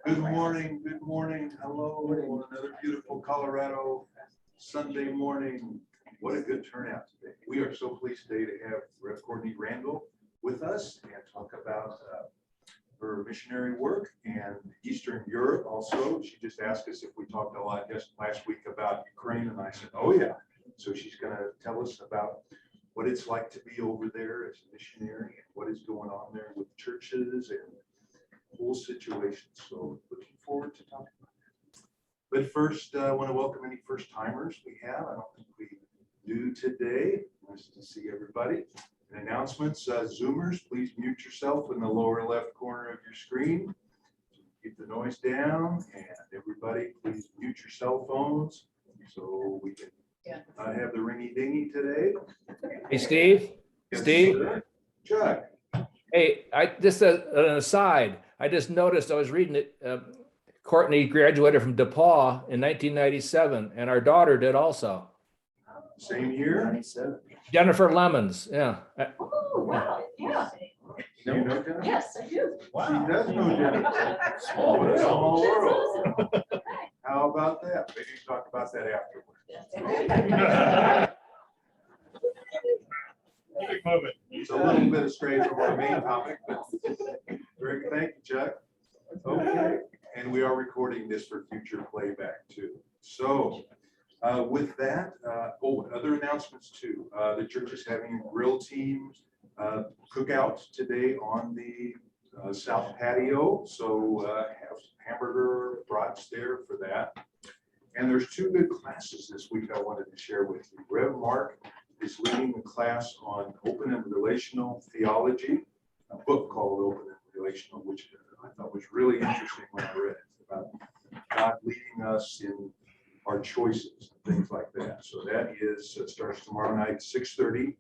Good morning, hello, on another beautiful Colorado Sunday morning. What a good turnout today. We are so pleased today to have Rev. Courtney Randall with us and talk about her missionary work and Eastern Europe also. She just asked us if we talked a lot just last week about Ukraine, and I said, oh yeah. So she's gonna tell us about what it's like to be over there as a missionary and what is going on there with churches and whole situation. So looking forward to talking about that. But first, I want to welcome any first timers we have. I don't think we do today. Nice to see everybody. And announcements, Zoomers, please mute yourself in the lower left corner of your screen. Keep the noise down, and everybody please mute your cell phones so we can not have the ringy dingy today. Hey, Steve. Yes, Steve. sir. Chuck. Hey, just an aside. I just noticed I was reading it. Courtney graduated from DePaul in 1997, and our daughter did also. Same year. 97. Jennifer Lemons. Yeah. Oh, wow, yeah. Do you know Jennifer? Yes, I do. She does know Jennifer. Small world. Small world. That's awesome. How about that? Maybe talk about that afterwards. Big moment. It's a little bit astray from our main topic, but very thank you, Chuck. Okay, and we are recording this for future playback too. So with that, other announcements too. The church is having a grill team cookout today on the south patio. So have hamburger brats there for that. And there's two good classes this week I wanted to share with you. Rev Mark is leading the class on open and relational theology, a book called Open and Relational, which I thought was really interesting when I read it, about God leading us in our choices and things like that. So that is starts tomorrow night at 6:30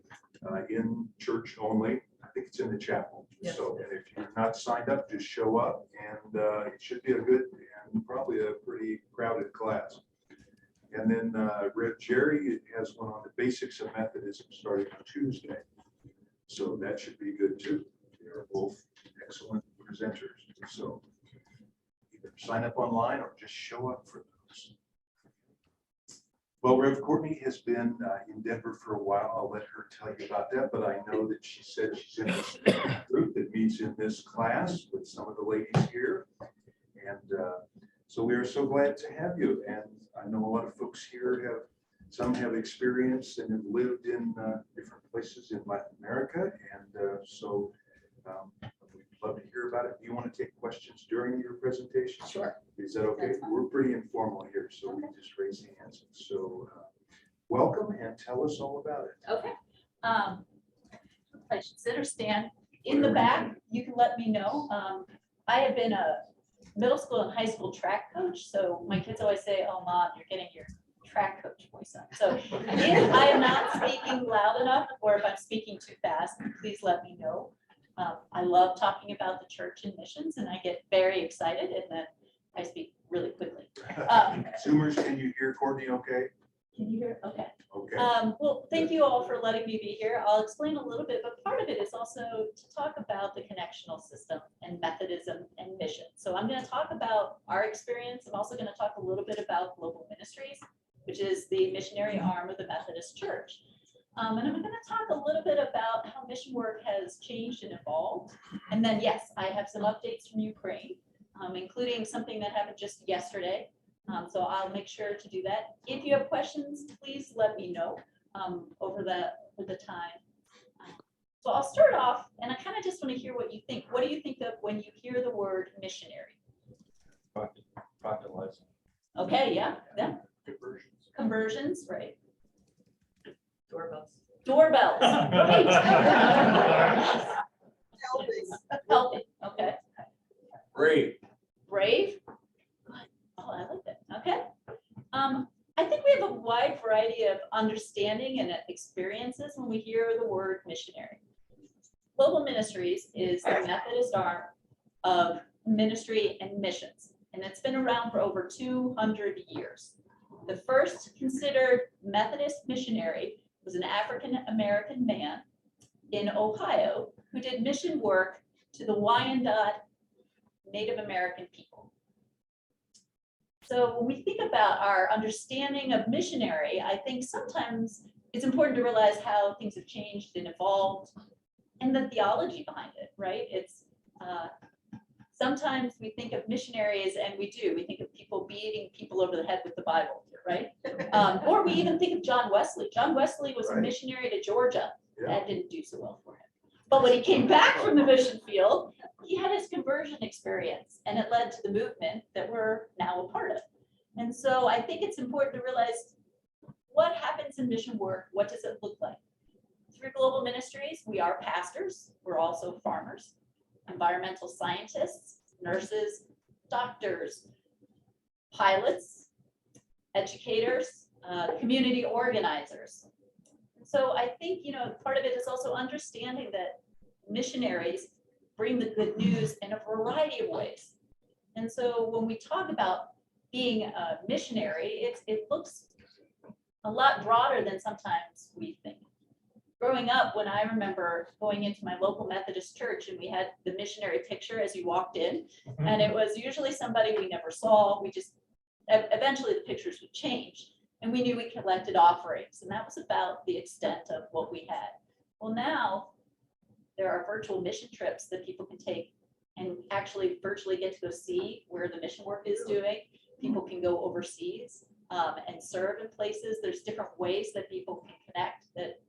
in church only. I think it's in the chapel. Yes. So and if you're not signed up, just show up, and it should be a good and probably a pretty crowded class. And then Rev Jerry has one on the basics of Methodism starting on Tuesday. So that should be good too. They are both excellent presenters. So either sign up online or just show up for those. Well, Rev Courtney has been in Denver for a while. I'll let her tell you about that, but I know that she said she's in this group that meets in this class with some of the ladies here. And so we are so glad to have you. And I know a lot of folks here some have experienced and have lived in different places in Latin America. And so we'd love to hear about it. Do you want to take questions during your presentation? Sure. Is that okay? We're pretty informal here, so we just raise hands. So welcome and tell us all about it. Okay. I should sit or stand. In the back, you can let me know. I have been a middle school and high school track coach. So my kids always say, oh, Mom, you're getting your track coach voice on. So if I am not speaking loud enough or if I'm speaking too fast, please let me know. I love talking about the church and missions, and I get very excited, and then I speak really quickly. Zoomers, can you hear Courtney okay? Can you hear? Okay. Okay. Well, thank you all for letting me be here. I'll explain a little bit, but part of it is also to talk about the connectional system and Methodism and mission. So I'm going to talk about our experience. I'm also going to talk a little bit about Global Ministries, which is the missionary arm of the Methodist Church. And I'm going to talk a little bit about how mission work has changed and evolved. And then, yes, I have some updates from Ukraine, including something that happened just yesterday. So I'll make sure to do that. If you have questions, please let me know over the time. So I'll start off, and I kind of just want to hear what you think. What do you think of when you hear the word missionary? Proselytizing. Okay, yeah. Conversions, right? Doorbells. Right. Helping. Okay. Brave. Good. Oh, I like that. Okay. I think we have a wide variety of understanding and experiences when we hear the word missionary. Global Ministries is the Methodist arm of ministry and missions, and it's been around for over 200 years. The first considered Methodist missionary was an African-American man in Ohio who did mission work to the Wyandot Native American people. So when we think about our understanding of missionary, I think sometimes it's important to realize how things have changed and evolved and the theology behind it, right? It's sometimes we think of missionaries, and we think of people beating people over the head with the Bible, right? Or we even think of John Wesley. John Wesley was a missionary to Georgia. That didn't do so well for him. But when he came back from the mission field, he had his conversion experience, and it led to the movement that we're now a part of. And so I think it's important to realize what happens in mission work. What does it look like? Through Global Ministries, we are pastors. We're also farmers, environmental scientists, nurses, doctors, pilots, educators, community organizers. So I think, part of it is also understanding that missionaries bring the good news in a variety of ways. And so when we talk about being a missionary, it looks a lot broader than sometimes we think. Growing up, when I remember going into my local Methodist church, and we had the missionary picture as you walked in, and it was usually somebody we never saw. Eventually the pictures would change, and we knew we collected offerings, and that was about the extent of what we had. Well, now there are virtual mission trips that people can take and actually virtually get to go see where the mission work is doing. People can go overseas and serve in places. There's different ways that people can connect that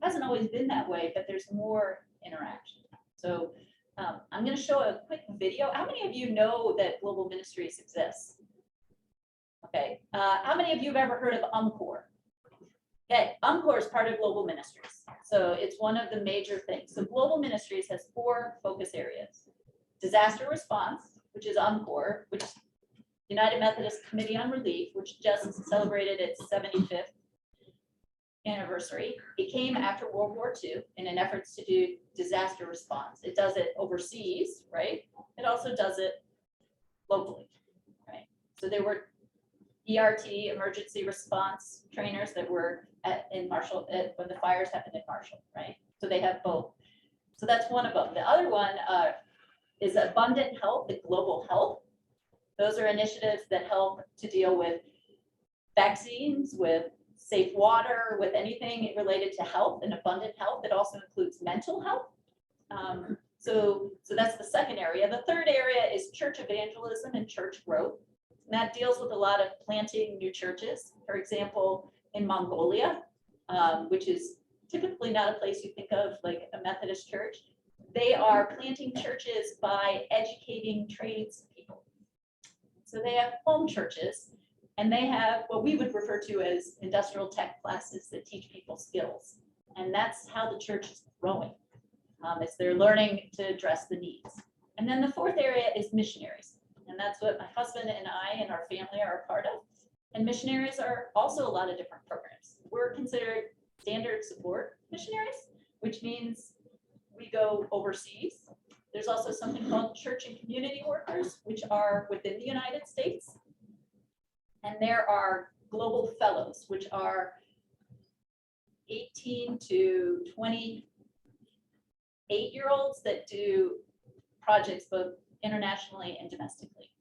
hasn't always been that way, but there's more interaction. So I'm going to show a quick video. How many of you know that Global Ministries exists? Okay. How many of you have ever heard of UMCOR? Okay, UMCOR is part of Global Ministries. So it's one of the major things. So Global Ministries has 4 focus areas. Disaster response, which is UMCOR, which United Methodist Committee on Relief, which just celebrated its 75th anniversary. It came after World War II in an effort to do disaster response. It does it overseas, right? It also does it locally, right? So there were ERT, emergency response trainers that were in Marshall when the fires happened in Marshall, right? So they have both. So that's one of them. The other one is Abundant Health and Global Health. Those are initiatives that help to deal with vaccines, with safe water, with anything related to health and abundant health. It also includes mental health. So that's the second area. The third area is church evangelism and church growth. And that deals with a lot of planting new churches. For example, in Mongolia, which is typically not a place you think of like a Methodist church, they are planting churches by educating tradespeople. So they have home churches, and they have what we would refer to as industrial tech classes that teach people skills. And that's how the church is growing, as they're learning to address the needs. And then the fourth area is missionaries. And that's what my husband and I and our family are a part of. And missionaries are also a lot of different programs. We're considered standard support missionaries, which means we go overseas. There's also something called church and community workers, which are within the United States. And there are global fellows, which are 18 to 28-year-olds that do projects both internationally and domestically.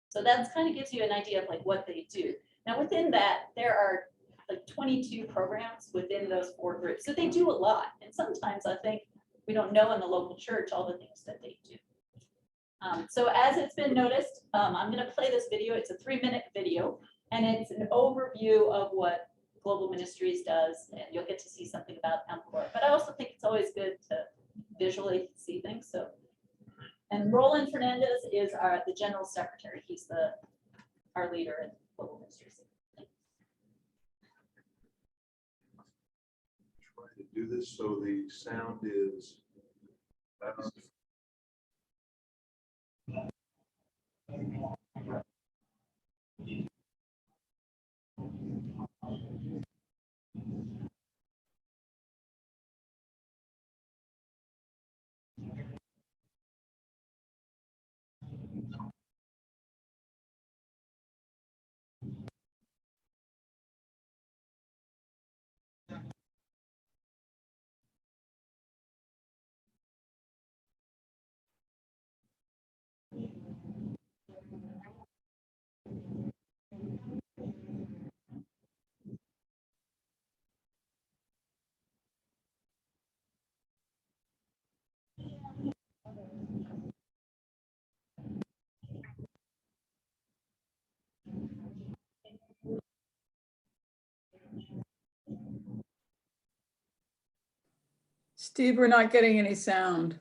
So that kind of gives you an idea of like what they do. Now within that, there are like 22 programs within those 4 groups. So they do a lot. And sometimes I think we don't know in the local church all the things that they do. So as it's been noticed, I'm going to play this video. It's a 3-minute video, and it's an overview of what Global Ministries does, and you'll get to see something about UMCOR. But I also think it's always good to visually see things. So, and Roland Fernandez is the General Secretary. He's our leader in Global Ministries. Try to do this so the sound is. Steve, we're not getting any sound.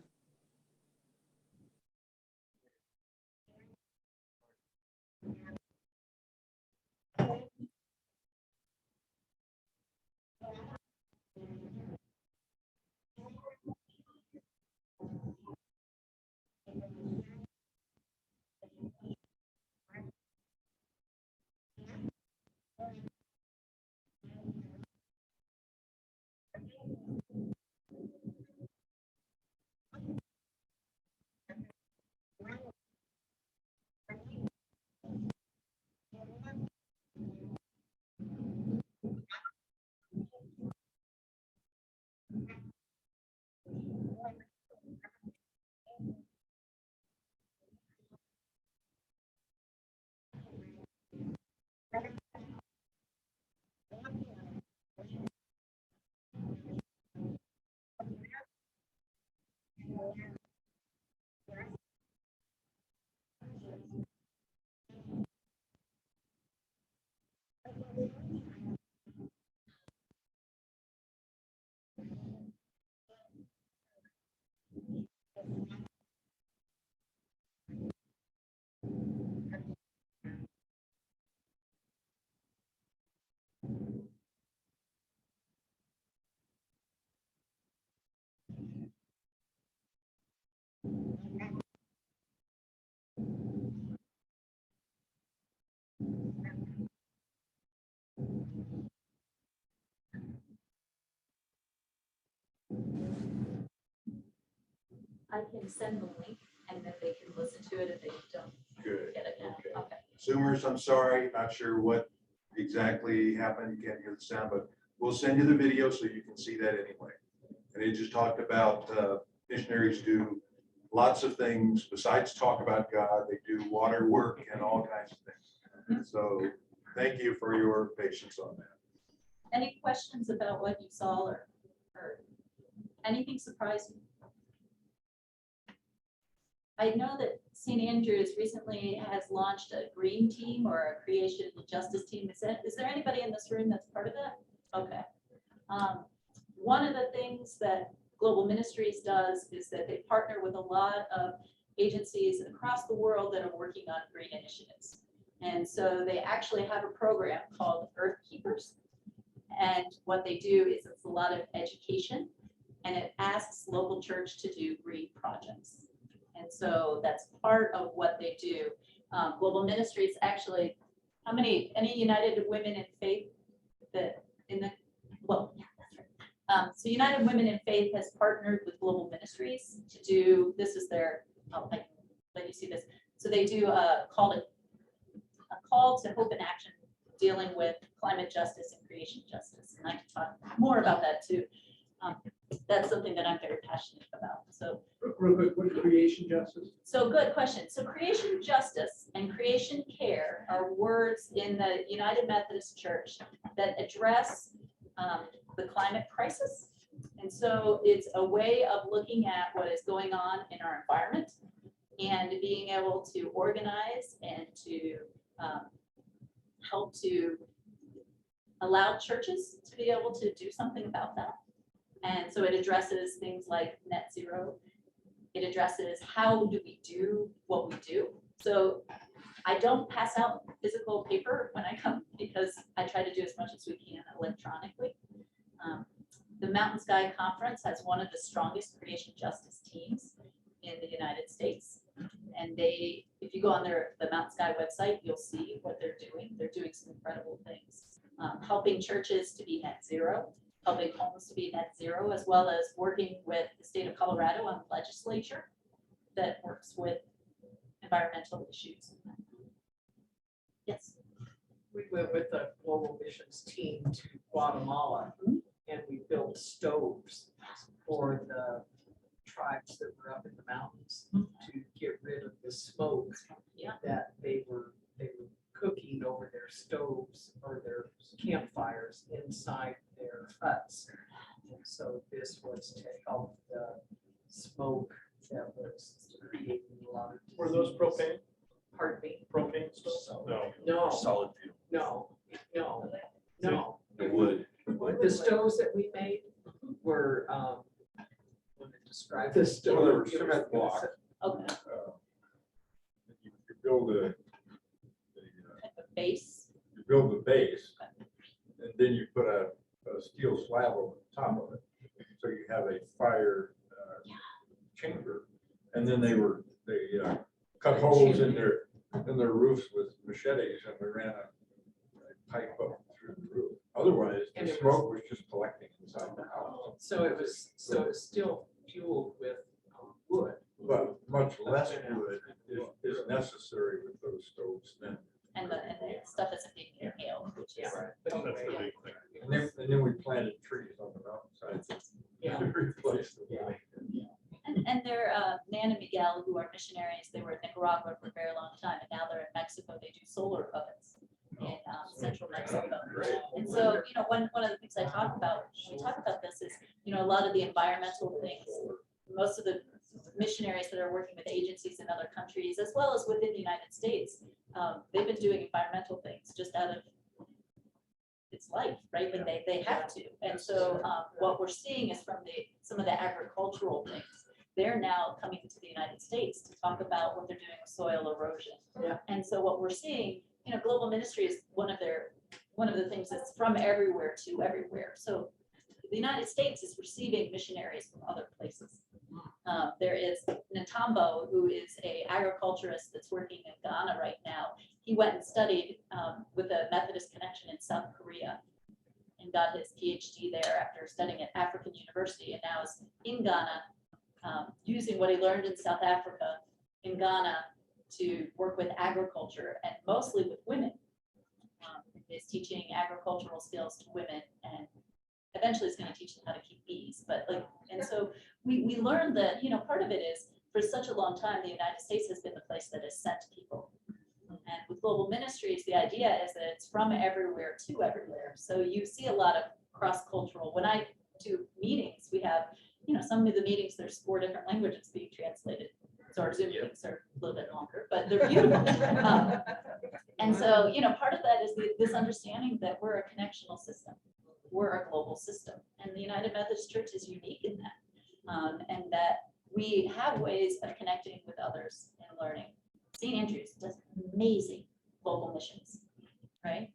I can send the link and then they can listen to it if they don't Good. get it now. Okay. Okay. Zoomers, I'm sorry, not sure what exactly happened. You can't hear the sound, but we'll send you the video so you can see that anyway. And it just talked about missionaries do lots of things besides talk about God. They do water work and all kinds of things. So thank you for your patience on that. Any questions about what you saw or anything surprising? I know that St. Andrews recently has launched a green team or a creation justice team. Is there anybody in this room that's part of that? Okay. One of the things that Global Ministries does is that they partner with a lot of agencies across the world that are working on green initiatives. And so they actually have a program called Earth Keepers. And what they do is it's a lot of education and it asks local church to do green projects. And so that's part of what they do. Global Ministries actually, any United Women in Faith that in the, well, yeah, that's right. So United Women in Faith has partnered with Global Ministries to do, this is their, let you see this. So they do a call to hope and action dealing with climate justice and creation justice. And I can talk more about that too. That's something that I'm very passionate about. So real quick, what is creation justice? So good question. So creation justice and creation care are words in the United Methodist Church that address the climate crisis. And so it's a way of looking at what is going on in our environment and being able to organize and to help to allow churches to be able to do something about that. And so it addresses things like net zero. It addresses how do we do what we do. So I don't pass out physical paper when I come because I try to do as much as we can electronically. The Mountain Sky Conference has one of the strongest creation justice teams in the United States. And they, if you go on the Mountain Sky website, you'll see what they're doing. They're doing some incredible things. Helping churches to be net zero, helping homes to be net zero, as well as working with the state of Colorado on legislature that works with environmental issues. Yes. We went with the Global Missions team to Guatemala and we built stoves for the tribes that were up in the mountains to get rid of the smoke that they were cooking over their stoves or their campfires inside their huts. And so this was to help the smoke that was creating a lot of disease. Were those propane? Pardon me? Propane stuff? No. No, Solid fuel. no. The wood. The stoves that we made were describe this stove? Well, there were Give us cement the- blocks. Okay, You build like a base. you build the base, and then you put a steel slab over the top of it. So you have a fire chamber, and then they cut holes in their roofs with machetes, and we ran a pipe up through the roof. Otherwise, And the it smoke was just collecting inside the house, So it was still fueled with wood. but much less wood is necessary with those stoves then. And the stuff isn't being inhaled, which is. But anyway, And then we planted trees on the mountainside yeah. to replace them. Yeah. And they're, Nan and Miguel, who are missionaries, they were in Nicaragua for a very long time, and now they're in Mexico. They do solar ovens in central Mexico. Great. And so, one of the things I talk about, when we talk about this is, a lot of the environmental things, most of the missionaries that are working with agencies in other countries, as well as within the United States, they've been doing environmental things just out of it's life, right? But they have to. And so what we're seeing is from some of the agricultural things, they're now coming to the United States to talk about what they're doing with soil erosion. Yeah. And so what we're seeing, global ministry is one of the things that's from everywhere to everywhere. So the United States is receiving missionaries from other places. There is Natambo, who is a agriculturist that's working in Ghana right now. He went and studied with a Methodist connection in South Korea and got his PhD there after studying at African University, and now is in Ghana using what he learned in South Africa in Ghana to work with agriculture and mostly with women. He's teaching agricultural skills to women, and eventually he's going to teach them how to keep bees. And so we learned that, part of it is for such a long time, the United States has been the place that has sent people. And with global ministries, the idea is that it's from everywhere to everywhere. So you see a lot of cross-cultural. When I do meetings, we have, some of the meetings, there's 4 different languages being translated. So our Zoom meetings are a little bit longer, but they're beautiful. And so, part of that is this understanding that we're a connectional system. We're a global system. And the United Methodist Church is unique in that. And that we have ways of connecting with others and learning. St. Andrews does amazing global missions, right?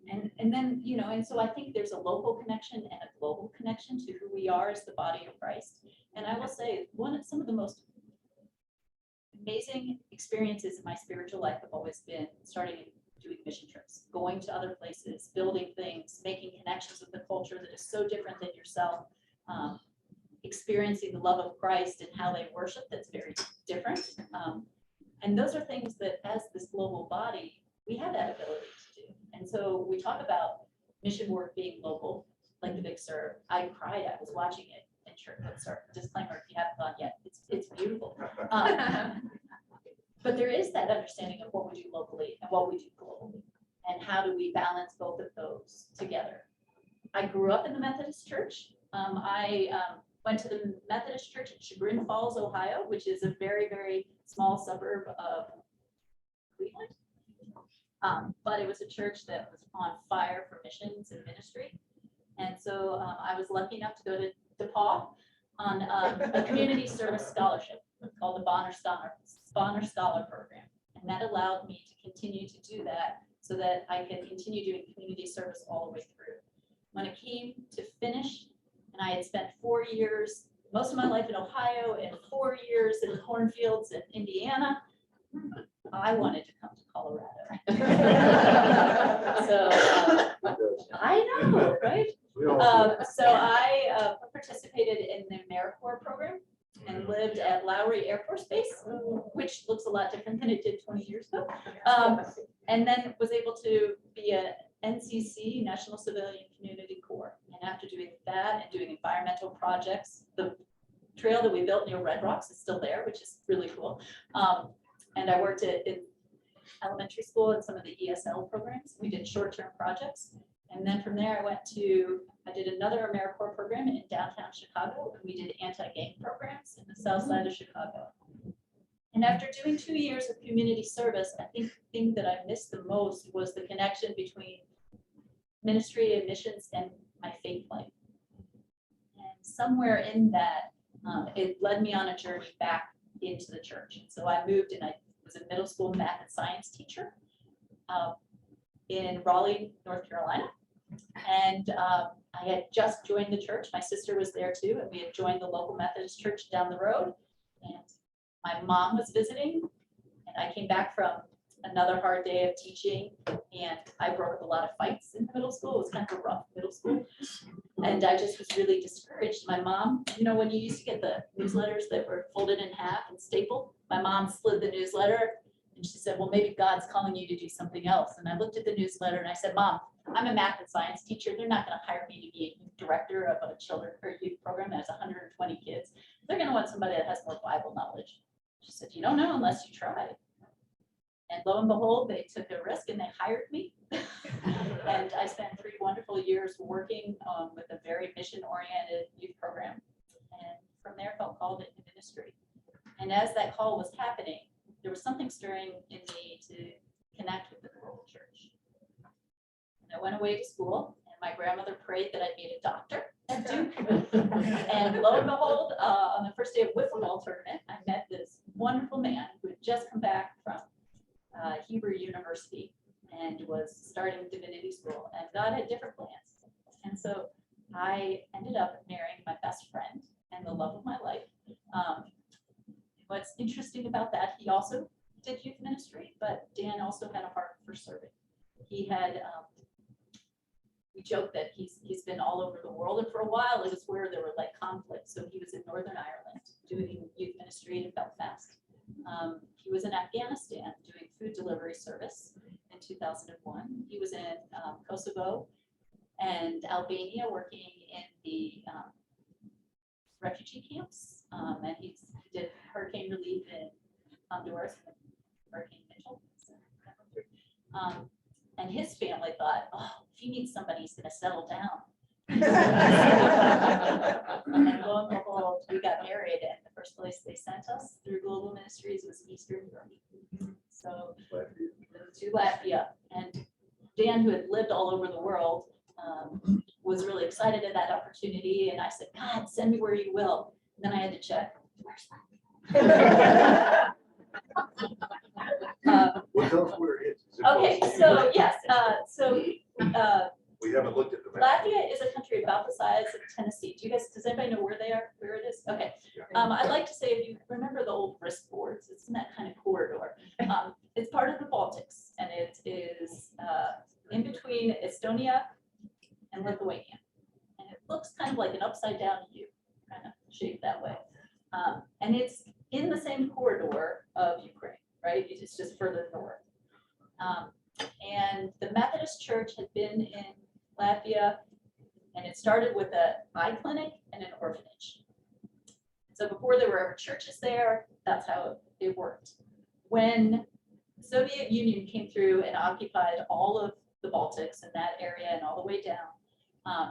And then, and so I think there's a local connection and a global connection to who we are as the body of Christ. And I will say some of the most amazing experiences in my spiritual life have always been starting and doing mission trips, going to other places, building things, making connections with the culture that is so different than yourself, experiencing the love of Christ and how they worship that's very different. And those are things that as this global body, we have that ability to do. And so we talk about mission work being local, like the Big Sur. I cried, I was watching it in church. Sorry, disclaimer, if you haven't gone yet, it's beautiful. But there is that understanding of what we do locally and what we do globally. And how do we balance both of those together? I grew up in the Methodist Church. I went to the Methodist Church in Chagrin Falls, Ohio, which is a very, very small suburb of Cleveland. But it was a church that was on fire for missions and ministry. And so I was lucky enough to go to DePaul on a community service scholarship called the Bonner Scholar Program. And that allowed me to continue to do that so that I could continue doing community service all the way through. When it came to finish, and I had spent 4 years, most of my life in Ohio and 4 years in the cornfields in Indiana, I wanted to come to Colorado. So I know, right? So I participated in the AmeriCorps program and lived at Lowry Air Force Base, which looks a lot different than it did 20 years ago. And then was able to be a NCC, National Civilian Community Corps. And after doing that and doing environmental projects, the trail that we built near Red Rocks is still there, which is really cool. And I worked in elementary school and some of the ESL programs. We did short-term projects. And then from there, I did another AmeriCorps program in downtown Chicago, and we did anti-gang programs in the south side of Chicago. And after doing 2 years of community service, I think the thing that I missed the most was the connection between ministry and missions and my faith life. And somewhere in that, It led me on a journey back into the church. So I moved and I was a middle school math and science teacher in Raleigh, North Carolina. And I had just joined the church. My sister was there too, and we had joined the local Methodist church down the road. And my mom was visiting, and I came back from another hard day of teaching, and I broke up a lot of fights in middle school. It was kind of a rough middle school. And I just was really discouraged. My mom, you know, when you used to get the newsletters that were folded in half and stapled, my mom slid the newsletter and she said, well, maybe God's calling you to do something else. And I looked at the newsletter and I said, Mom, I'm a math and science teacher. They're not going to hire me to be a director of a children or youth program that has 120 kids. They're going to want somebody that has more Bible knowledge. She said, you don't know unless you try. And lo and behold, they took a risk and they hired me. And I spent 3 wonderful years working with a very mission-oriented youth program. And from there, felt called into ministry. And as that call was happening, there was something stirring in me to connect with the global church. And I went away to school, and my grandmother prayed that I'd be a doctor at Duke. And lo and behold, on the first day of wiffle ball tournament, I met this wonderful man who had just come back from Hebrew University and was starting divinity school, and God had different plans. And so I ended up marrying my best friend and the love of my life. What's interesting about that, he also did youth ministry, but Dan also had a heart for serving. He had, we joke that he's been all over the world, and for a while it was where there were like conflicts. So he was in Northern Ireland doing youth ministry in Belfast. He was in Afghanistan doing food delivery service in 2001. He was in Kosovo and Albania working in the refugee camps. And he did hurricane relief in Honduras, Hurricane Mitchell. And his family thought, oh, if he needs somebody, he's going to settle down. And lo and behold, we got married, and the first place they sent us through Global Ministries was Eastern Europe. So to Latvia. And Dan, who had lived all over the world, was really excited at that opportunity. And I said, God, send me where you will. And then I had to check, where's that? Well, tell us where it is. Okay, so yes, We haven't looked at the map. Latvia is a country about the size of Tennessee. Does anybody know where they are, where it is? Okay. I'd like to say, if you remember the old wrist boards, it's in that kind of corridor. It's part of the Baltics, and it is in between Estonia and Lithuania. And it looks kind of like an upside down U, kind of shaped that way. And it's in the same corridor of Ukraine, right? It's just further north. And the Methodist Church had been in Latvia, and it started with an eye clinic and an orphanage. So before there were ever churches there, that's how it worked. When the Soviet Union came through and occupied all of the Baltics and that area and all the way down,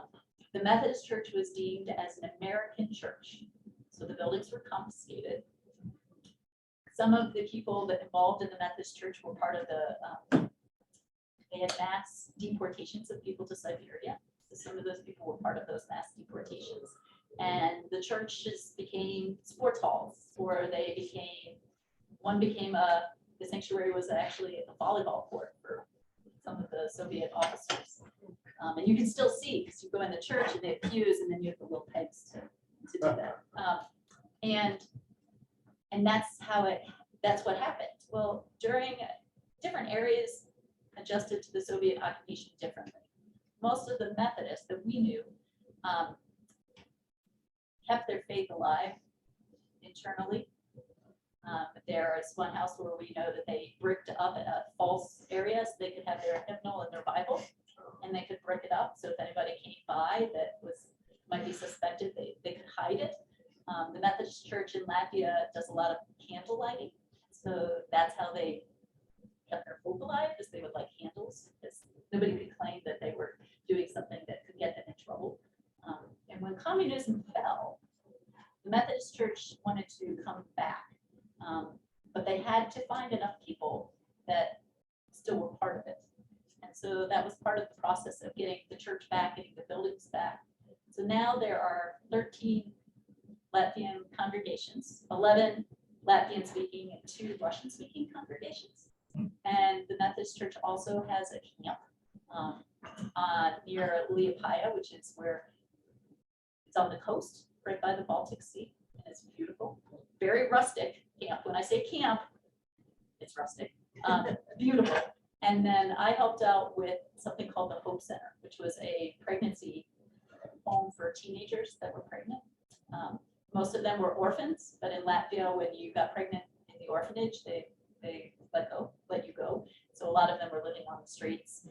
the Methodist Church was deemed as an American church. So the buildings were confiscated. Some of the people that involved in the Methodist Church were part of the, they had mass deportations of people to Siberia. So some of those people were part of those mass deportations. And the churches became sports halls, or they became, one became the sanctuary was actually a volleyball court for some of the Soviet officers. And you can still see, because you go in the church and they have pews, and then you have the little pegs to do that. And that's how that's what happened. Well, during different areas adjusted to the Soviet occupation differently. Most of the Methodists that we knew kept their faith alive internally. There is one house where we know that they bricked up a false area so they could have their hymnal and their Bible, and they could brick it up. So if anybody came by that might be suspected, they could hide it. The Methodist Church in Latvia does a lot of candle lighting. So that's how they kept their hope alive, is they would light candles, because nobody could claim that they were doing something that could get them in trouble. And when communism fell, the Methodist Church wanted to come back, but they had to find enough people that still were part of it. And so that was part of the process of getting the church back, getting the buildings back. So now there are 13 Latvian congregations, 11 Latvian speaking and 2 Russian speaking congregations. And the Methodist Church also has a camp near Liepaja, which is where it's on the coast, right by the Baltic Sea. And it's beautiful, very rustic camp. When I say camp, it's rustic, beautiful. And then I helped out with something called the Hope Center, which was a pregnancy home for teenagers that were pregnant. Most of them were orphans, but in Latvia, when you got pregnant in the orphanage, they let you go. So a lot of them were living on the streets.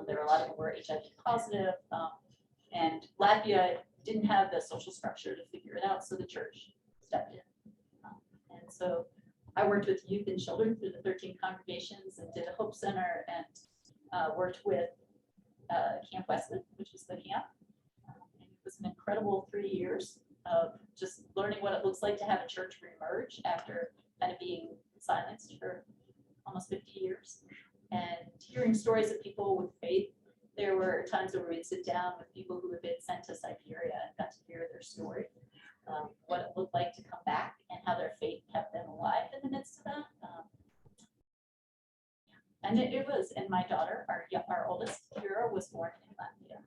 There were a lot of them were HIV positive, and Latvia didn't have the social structure to figure it out, so the church stepped in. And so I worked with youth and children through the 13 congregations and did a Hope Center and worked with Camp Westwood, which was the camp. And it was an incredible 3 years of just learning what it looks like to have a church reemerge after kind of being silenced for almost 50 years. And hearing stories of people with faith. There were times where we'd sit down with people who had been sent to Siberia and got to hear their story, what it looked like to come back and how their faith kept them alive in the midst of that. And it was, and my daughter, our oldest, Kira, was born in Latvia.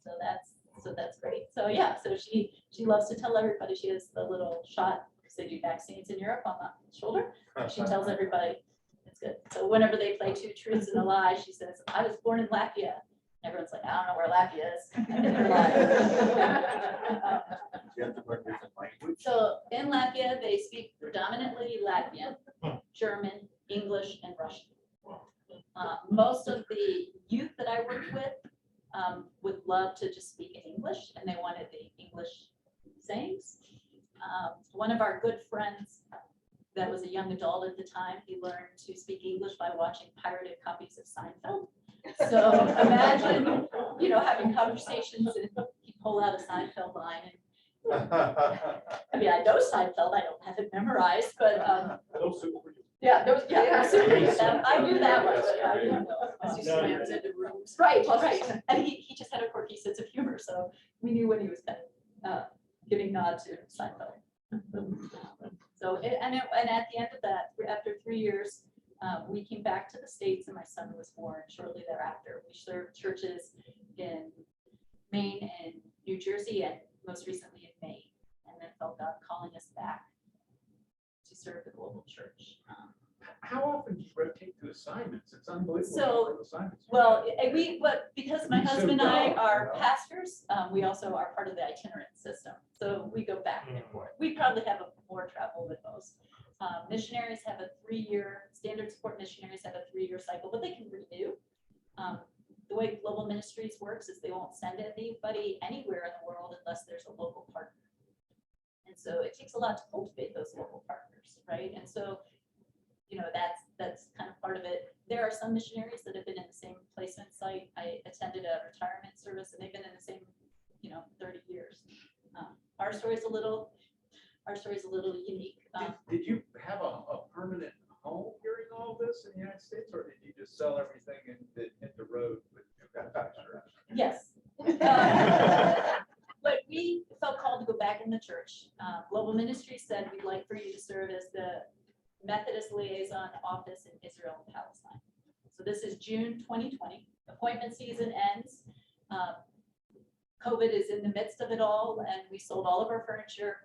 So that's great. So yeah, so she loves to tell everybody she has the little shot, because they do vaccines in Europe, on the shoulder. She tells everybody it's good. So whenever they play 2 truths and a lie, she says, I was born in Latvia. Everyone's like, I don't know where Latvia is. I think you're lying. You have to learn different language. So in Latvia, they speak predominantly Latvian, German, English, and Russian. Most of the youth that I worked with would love to just speak in English, and they wanted the English sayings. One of our good friends that was a young adult at the time, he learned to speak English by watching pirated copies of Seinfeld. So imagine, having conversations and he pull out a Seinfeld line. And, I mean, I know Seinfeld, I don't have it memorized, but yeah, those, yeah, I knew that one. But I didn't know. As he slams into rooms. Right, right. And he just had a quirky sense of humor, so we knew when he was kind of giving nod to Seinfeld. So, and at the end of that, after 3 years, we came back to the States and my son was born shortly thereafter. We served churches in Maine and New Jersey and most recently in Maine, and then felt God calling us back to serve the global church. How often do you rotate to assignments? It's unbelievable. So, the number of assignments. Well, but because my You're so husband and I young, are pastors, we also are part of the itinerant system. So we go back and forth. We probably have more travel than most. Missionaries have a 3-year, standard support missionaries have a 3-year cycle, but they can renew. The way global ministries works is they won't send anybody anywhere in the world unless there's a local partner. And so it takes a lot to cultivate those local partners, right? And so, that's kind of part of it. There are some missionaries that have been in the same placement site. I attended a retirement service and they've been in the same, 30 years. Our story is a little unique. Did you have a permanent home during all this in the United States, or did you just sell everything and hit the road with your factory? Yes. But we felt called to go back in the church. Global Ministry said, we'd like for you to serve as the Methodist Liaison Office in Israel and Palestine. So this is June 2020. Appointment season ends. COVID is in the midst of it all, and we sold all of our furniture.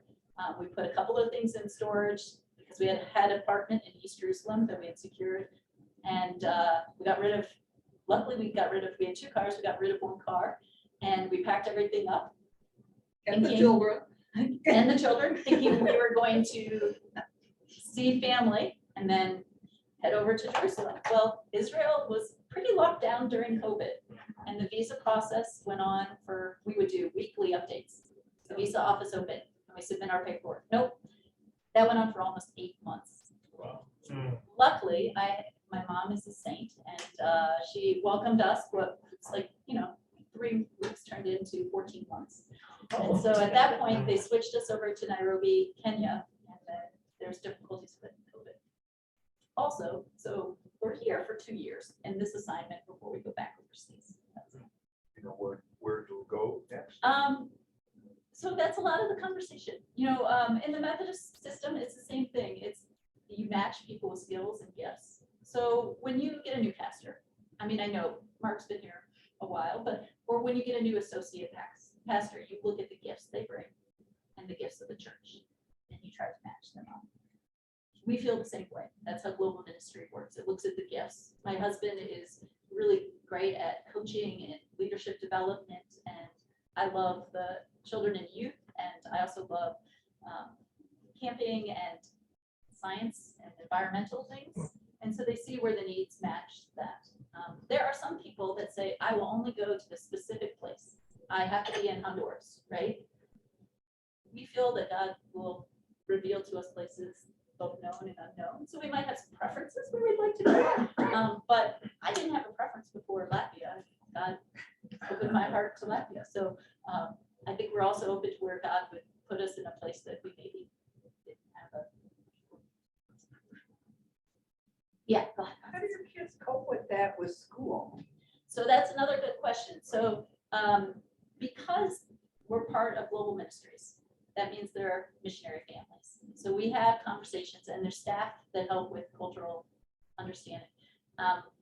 We put a couple of things in storage because we had an apartment in East Jerusalem that we had secured. And we got rid of, luckily we had 2 cars, we got rid of 1 car, and we packed everything up. And the children. And the children, thinking we were going to see family and then head over to Jerusalem. Well, Israel was pretty locked down during COVID, and the visa process went on we would do weekly updates. The visa office opened, and we submit our paperwork. Nope, that went on for almost 8 months. Wow. Luckily, my mom is a saint, and she welcomed us. It's like 3 weeks turned into 14 months. And so at that point, they switched us over to Nairobi, Kenya, and then there's difficulties with COVID. Also, so we're here for 2 years in this assignment before we go back overseas. Where to go next? So that's a lot of the conversation. In the Methodist system, it's the same thing. It's you match people with skills and gifts. So when you get a new pastor, I mean, I know Mark's been here a while, or when you get a new associate pastor, you look at the gifts they bring and the gifts of the church, and you try to match them up. We feel the same way. That's how global ministry works. It looks at the gifts. My husband is really great at coaching and leadership development, and I love the children and youth, and I also love camping and science and environmental things. And so they see where the needs match that. There are some people that say, I will only go to the specific place. I have to be in Honduras, right? We feel that God will reveal to us places both known and unknown. So we might have some preferences where we'd like to go. But I didn't have a preference before Latvia. God opened my heart to Latvia. So I think we're also open to where God would put us in a place that we maybe didn't have a. Yeah, go ahead. How do your kids cope with that with school? So that's another good question. So because we're part of global ministries, that means there are missionary families. So we have conversations, and there's staff that help with cultural understanding.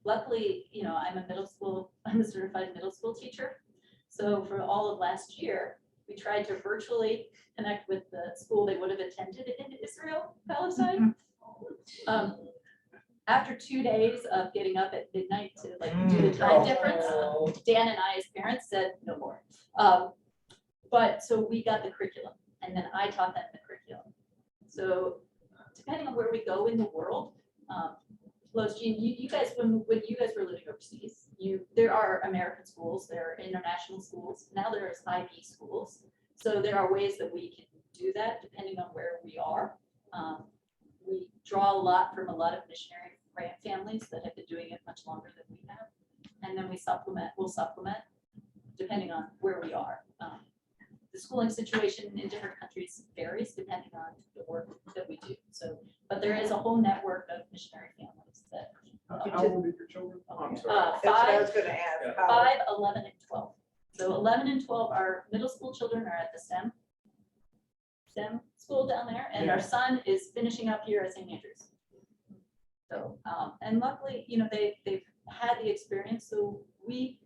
Luckily, I'm a certified middle school teacher. So for all of last year, we tried to virtually connect with the school they would have attended in Israel, Palestine. After 2 days of getting up at midnight to do the time difference, Dan and I as parents said no more. But so we got the curriculum, and then I taught them the curriculum. So depending on where we go in the world, Lois, Jean, you guys, when you guys were living overseas, there are American schools, there are international schools. Now there's IB schools. So there are ways that we can do that depending on where we are. We draw a lot from a lot of missionary families that have been doing it much longer than we have. And then we'll supplement depending on where we are. The schooling situation in different countries varies depending on the work that we do. So, but there is a whole network of missionary families that. How old are your children? Oh, I'm sorry. That's what I was gonna ask. How- 5, 11, and 12. So 11 and 12, our middle school children are at the STEM school down there, and our son is finishing up here at St. Andrews. So, and luckily, they've had the experience. So we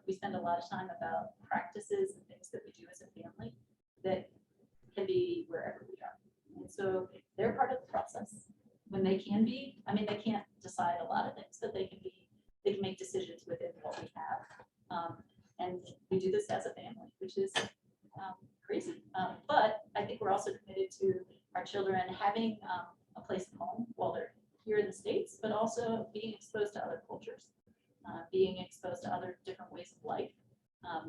spend a lot of time about practices and things that we do as a family that can be wherever we are. And so they're part of the process when they can be. I mean, they can't decide a lot of things, but they can make decisions within what we have. And we do this as a family, which is crazy. But I think we're also committed to our children having a place of home while they're here in the States, but also being exposed to other cultures, being exposed to other different ways of life.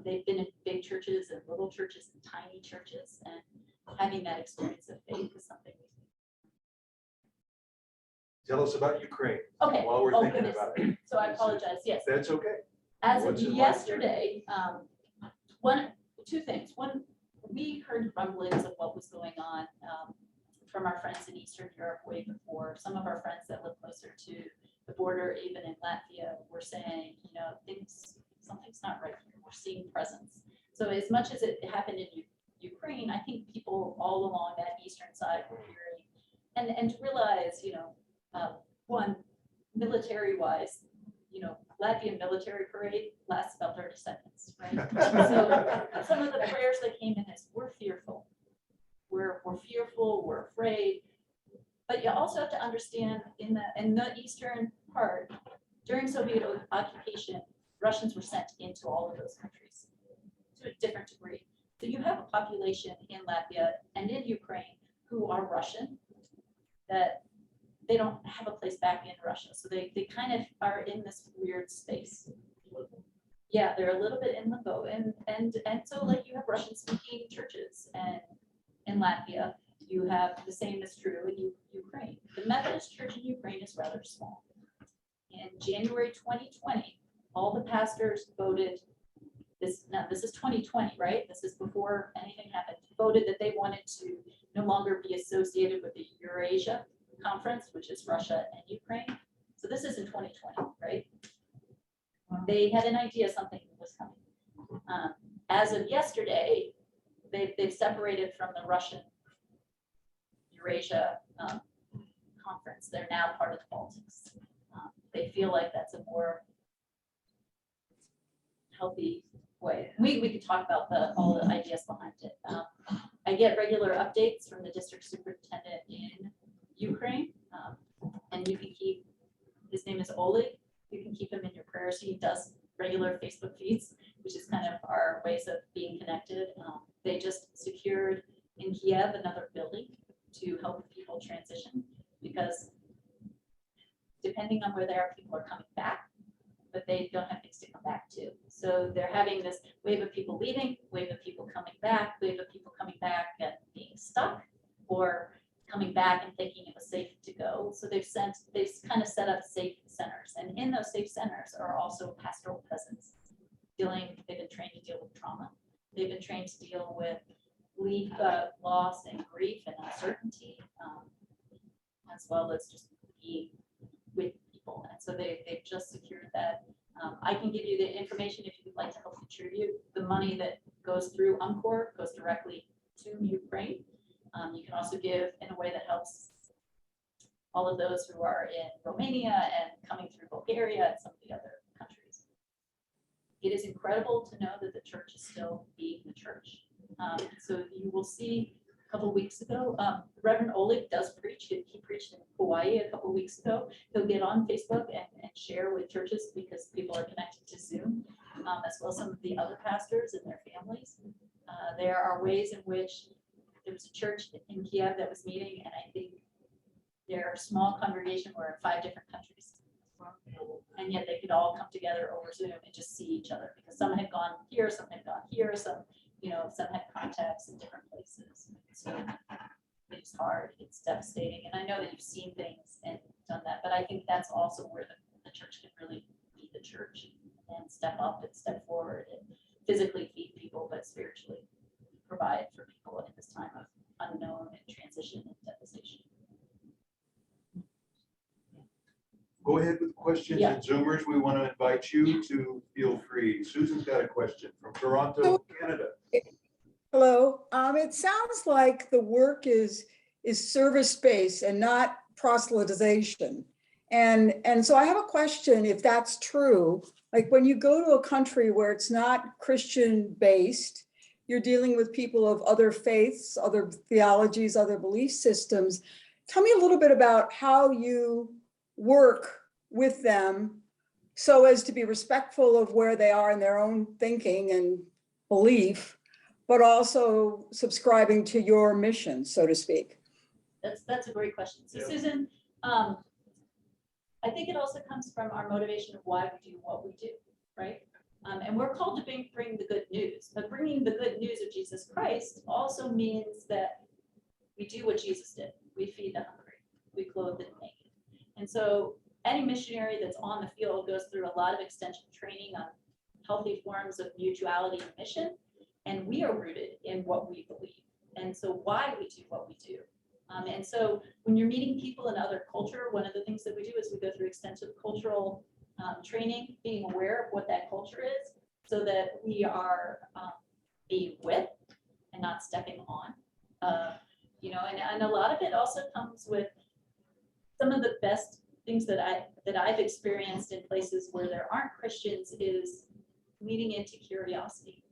They've been in big churches and little churches and tiny churches, and having that experience of faith is something. Tell us about Ukraine Okay. while we're Oh, thinking goodness. about it. So I apologize. Yes. That's okay. As of What's it like yesterday, two things. One, we heard rumblings of what was going on from our friends in Eastern Europe way before. Some of our friends that live closer to the border, even in Latvia, were saying, something's not right here. We're seeing presence. So as much as it happened in Ukraine, I think people all along that eastern side were hearing, and to realize, one, military-wise, Latvian military parade lasts about 30 seconds, right? So some of the prayers that came in is, we're fearful. We're fearful, we're afraid. But you also have to understand in the eastern part, during Soviet occupation, Russians were sent into all of those countries to a different degree. So you have a population in Latvia and in Ukraine who are Russian, that they don't have a place back in Russia. So they kind of are in this weird space. Yeah, they're a little bit in limbo. And so you have Russian speaking churches, and in Latvia, you have the same is true in Ukraine. The Methodist Church in Ukraine is rather small. In January 2020, all the pastors voted, this is 2020, right? This is before anything happened, voted that they wanted to no longer be associated with the Eurasia Conference, which is Russia and Ukraine. So this is in 2020, right? They had an idea something was coming. As of yesterday, they've separated from the Russian Eurasia conference. They're now part of the Baltics. They feel like that's a more healthy way. We could talk about all the ideas behind it. I get regular updates from the district superintendent in Ukraine, and you can keep, his name is Oleg. You can keep him in your prayers. He does regular Facebook feeds, which is kind of our ways of being connected. They just secured in Kiev another building to help people transition, because depending on where they are, people are coming back, but they don't have things to come back to. So they're having this wave of people leaving, wave of people coming back, wave of people coming back and being stuck, or coming back and thinking it was safe to go. So they've kind of set up safe centers. And in those safe centers are also pastoral presence. They've been trained to deal with trauma. They've been trained to deal with loss and grief and uncertainty, as well as just being with people. And so they've just secured that. I can give you the information if you would like to help contribute. The money that goes through UMCOR goes directly to Ukraine. You can also give in a way that helps all of those who are in Romania and coming through Bulgaria and some of the other countries. It is incredible to know that the church is still being the church. So you will see a couple of weeks ago, Reverend Oleg does preach. He preached in Hawaii a couple of weeks ago. He'll get on Facebook and share with churches, because people are connected to Zoom, as well as some of the other pastors and their families. There are ways in which there was a church in Kiev that was meeting, and I think their small congregation were in 5 different countries. And yet they could all come together over Zoom and just see each other, because some had gone here, some had gone here, some had contacts in different places. So it's hard, it's devastating. And I know that you've seen things and done that, but I think that's also where the church can really be the church and step up and step forward and physically feed people, but spiritually provide for people in this time of unknown and transition and devastation. Go ahead with questions. Yeah. And Zoomers, we want to invite you to feel free. Susan's got a question from Toronto, Canada. Hello. It sounds like the work is service-based and not proselytization. And so I have a question, if that's true. Like when you go to a country where it's not Christian-based, you're dealing with people of other faiths, other theologies, other belief systems. Tell me a little bit about how you work with them so as to be respectful of where they are in their own thinking and belief, but also subscribing to your mission, so to speak. That's a great question. So Yeah. Susan, I think it also comes from our motivation of why we do what we do, right? And we're called to bring the good news, but bringing the good news of Jesus Christ also means that we do what Jesus did. We feed the hungry, we clothe the naked. And so any missionary that's on the field goes through a lot of extension training on healthy forms of mutuality and mission. And we are rooted in what we believe. And so why we do what we do. And so when you're meeting people in other culture, one of the things that we do is we go through extensive cultural training, being aware of what that culture is, so that we are being with and not stepping on. And a lot of it also comes with some of the best things that I've experienced in places where there aren't Christians is leading into curiosity.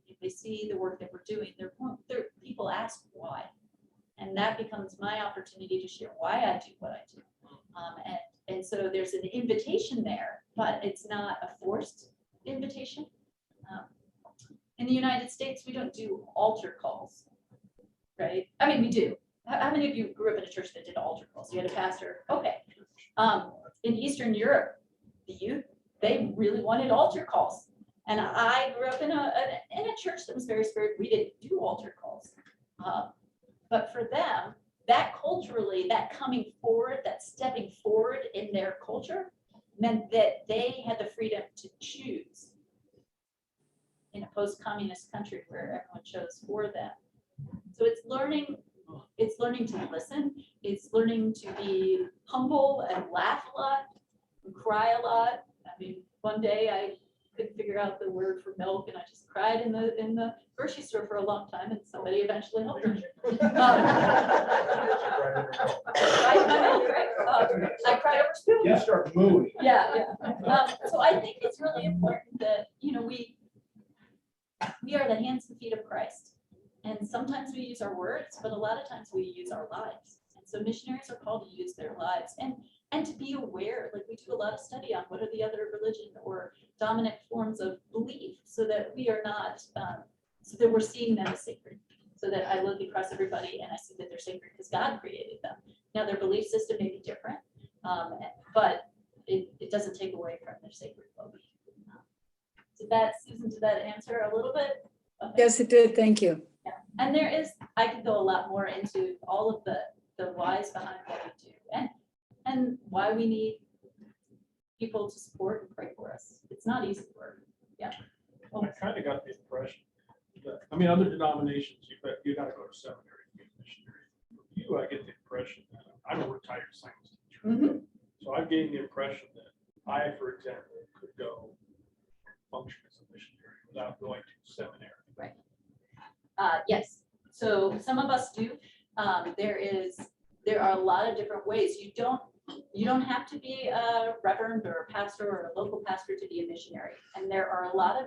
If they see the work that we're doing, people ask why. And that becomes my opportunity to share why I do what I do. And so there's an invitation there, but it's not a forced invitation. In the United States, we don't do altar calls, right? I mean, we do. How many of you grew up in a church that did altar calls? You had a pastor, okay. In Eastern Europe, the youth, they really wanted altar calls. And I grew up in a church that was very spiritual. We didn't do altar calls. But for them, that culturally, that coming forward, that stepping forward in their culture meant that they had the freedom to choose in a post-communist country where everyone chose for them. So it's learning to listen. It's learning to be humble and laugh a lot and cry a lot. I mean, one day I couldn't figure out the word for milk, and I just cried in the grocery store for a long time, and somebody eventually helped me. I cried over spoon. You start moving. Yeah. So I think it's really important that, we are the hands and feet of Christ. And sometimes we use our words, but a lot of times we use our lives. And so missionaries are called to use their lives and to be aware, like we do a lot of study on what are the other religion or dominant forms of belief, so that we are not, so that we're seeing them as sacred. So that I look across everybody and I see that they're sacred because God created them. Now their belief system may be different, but it doesn't take away from their sacred belief. Susan, did that answer a little bit? Okay. Yes, it did. Thank you. Yeah, and I could go a lot more into all of the whys behind what we do and why we need people to support and pray for us. It's not easy work. Yeah. I kind of got the impression that, other denominations, you got to go to seminary to be a missionary. For you, I get the impression that I'm a retired science teacher. Mm-hmm. So I've gained the impression that I, for example, could go function as a missionary without going to seminary. Right. Yes. So some of us do. There are a lot of different ways. You don't have to be a reverend or a pastor or a local pastor to be a missionary. And there are a lot of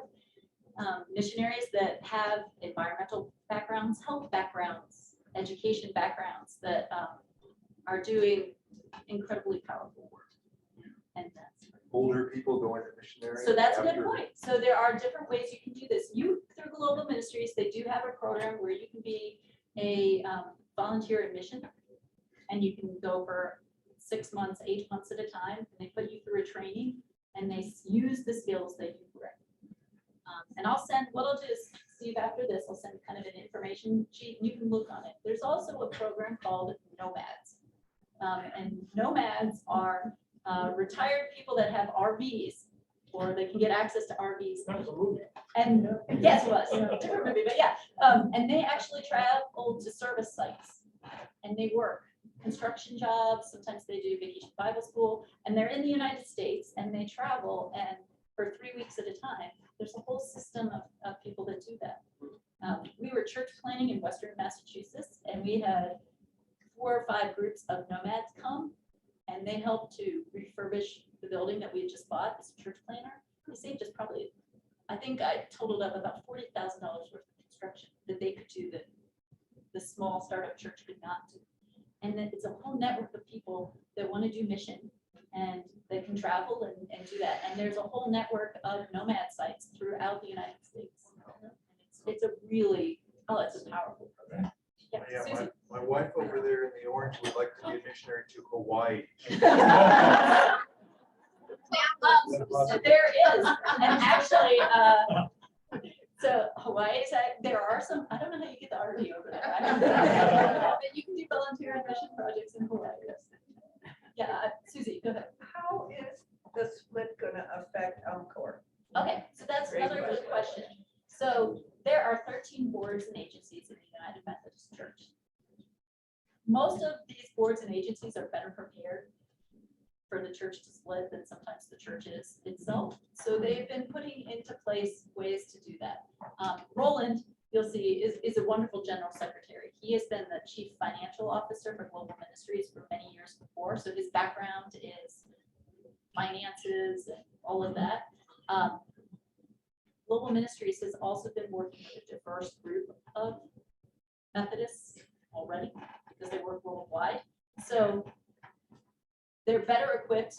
missionaries that have environmental backgrounds, health backgrounds, education backgrounds that are doing incredibly powerful work. And that's Older people going to missionary. so that's a good after- point. So there are different ways you can do this. You, through Global Ministries, they do have a program where you can be a volunteer in mission, and you can go for 6 months, 8 months at a time, and they put you through a training, and they use the skills that you bring. And what I'll do is, Steve, after this, I'll send kind of an information sheet, and you can look on it. There's also a program called Nomads. And Nomads are retired people that have RVs, or they can get access to RVs. That was a movie. And yes, it was different movie, but yeah. And they actually travel to service sites, and they work construction jobs. Sometimes they do vacation Bible school, and they're in the United States, and they travel, and for 3 weeks at a time. There's a whole system of people that do that. We were church planning in Western Massachusetts, and we had 4 or 5 groups of nomads come, and they helped to refurbish the building that we had just bought as a church planner. They saved us probably, I think I totaled up about $40,000 worth of construction that they could do that the small startup church could not do. And then it's a whole network of people that want to do mission, and they can travel and do that. And there's a whole network of nomad sites throughout the United States. It's a really, it's a powerful program. Yeah, Susie. my wife over there in the orange would like to be a missionary to Hawaii. There is, and actually, so Hawaii is, there are some, I don't know how you get the RV over there. I don't know. But you can do volunteer and mission projects in Hawaii. Yeah, Susie, go ahead. How is the split gonna affect Encore? Okay, so that's another good question. So there are 13 boards and agencies in the United Methodist Church. Most of these boards and agencies are better prepared for the church to split than sometimes the church is itself. So they've been putting into place ways to do that. Roland, you'll see, is a wonderful general secretary. He has been the chief financial officer for Global Ministries for many years before. So his background is finances and all of that. Global Ministries has also been working with a diverse group of Methodists already because they work worldwide. So they're better equipped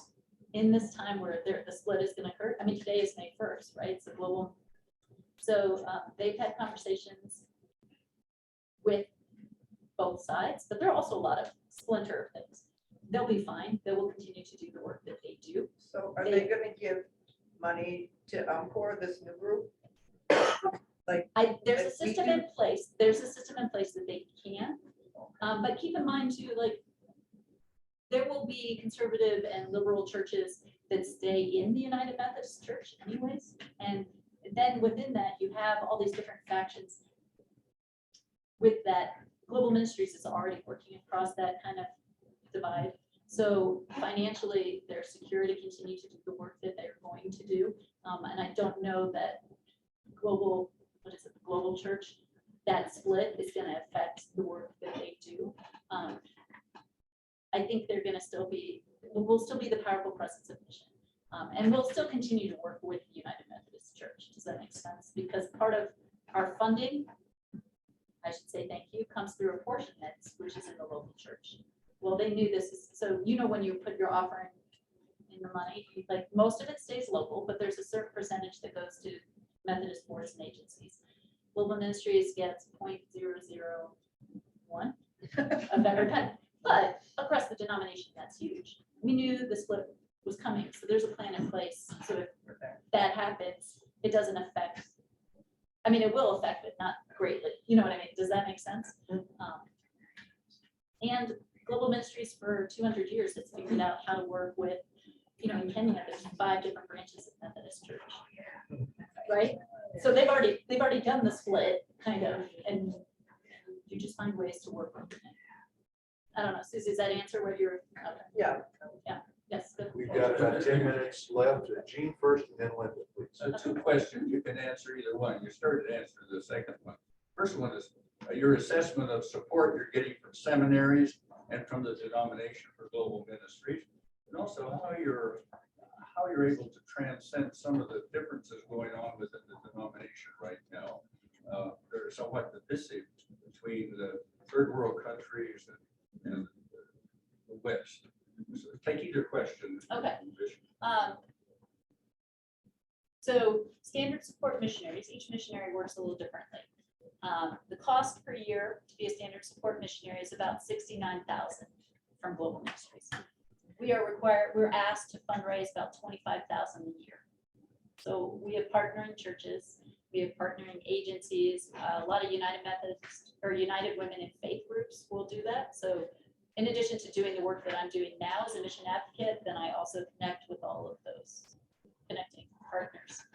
in this time where the split is going to occur. I mean, today is May 1st, right? So global. So they've had conversations with both sides, but there are also a lot of splinter things. They'll be fine. They will continue to do the work that they do. So are they gonna give money to Encore, this new group? There's a Like we system do. in place. There's a system in place that they can. But keep in mind too, like there will be conservative and liberal churches that stay in the United Methodist Church anyways. And then within that, you have all these different factions. With that, Global Ministries is already working across that kind of divide. So financially, they're secure to continue to do the work that they're going to do. And I don't know that global, what is it, the global church, that split is going to affect the work that they do. I think they're going to still be, will still be the powerful presence of mission. And we'll still continue to work with the United Methodist Church. Does that make sense? Because part of our funding, I should say thank you, comes through apportionment, which is in the local church. Well, they knew this is, so you know when you put your offering in the money, like most of it stays local, but there's a certain percentage that goes to Methodist boards and agencies. Global Ministries gets 0.001 of every penny, but across the denomination, that's huge. We knew the split was coming, so there's a plan in place. So if that happens, it doesn't affect, I mean, it will affect, but not greatly. You know what I mean? Does that make sense? And Global Ministries for 200 years has figured out how to work with, you know, in Kenya, there's 5 different branches of Methodist Church, right? So they've already done the split, kind of, and you just find ways to work with it. I don't know, Susie, does that answer what you're? Okay. Yeah. Yes. Good. We've got about 10 minutes left. Jean first and then Linda, please. So 2 questions, you can answer either one. You started to answer the second one. First one is your assessment of support you're getting from seminaries and from the denomination for global ministries, and also how you're able to transcend some of the differences going on within the denomination right now. They're somewhat divisive between the third world countries and the West. So take either question. Okay. So standard support missionaries, each missionary works a little differently. The cost per year to be a standard support missionary is about $69,000 from Global Ministries. We're asked to fundraise about $25,000 a year. So we have partnering churches, we have partnering agencies, a lot of United Methodist or United Women in Faith groups will do that. So in addition to doing the work that I'm doing now as a mission advocate, then I also connect with all of those connecting partners.